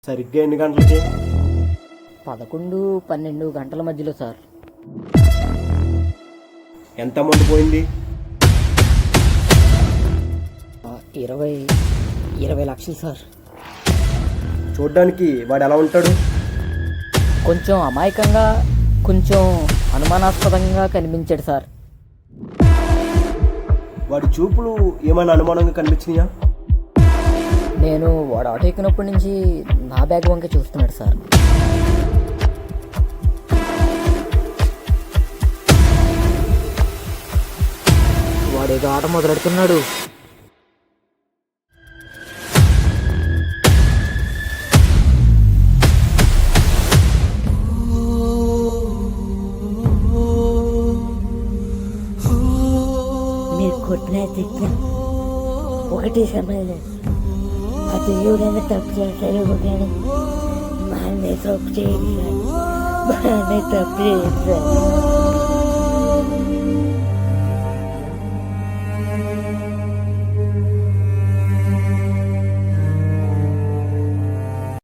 సరిగ్గా ఎన్ని గంటలకి? 11-12 గంటల మధ్యలో సార్. ఎంత అమౌంట్ పోయింది? 20 లక్షలు సార్. చూడ్డానికి వాడు ఎలా ఉంటాడు? కొంచెం అమాయకంగా, కొంచెం అనుమానాస్పదంగా కనిపించాడు సార్. వాడి చూపులు ఏమైనా అనుమానంగా కనిపించినాయా? నేను వాడు ఆటో ఎక్కినప్పటి నుంచి నా బ్యాగ్ వంక చూస్తున్నాడు సార్. వాడేదో ఆట మొదలెడుతున్నాడు. మీరు కొట్టినా తిట్టినా ఒకటి సమాధానం. ఆ దేవుడైనా తప్పు చేస్తారేమో కానీ మా అన్నయ్య తప్పు చేయదు సార్. మా అన్నయ్య తప్పు చేయదు సార్.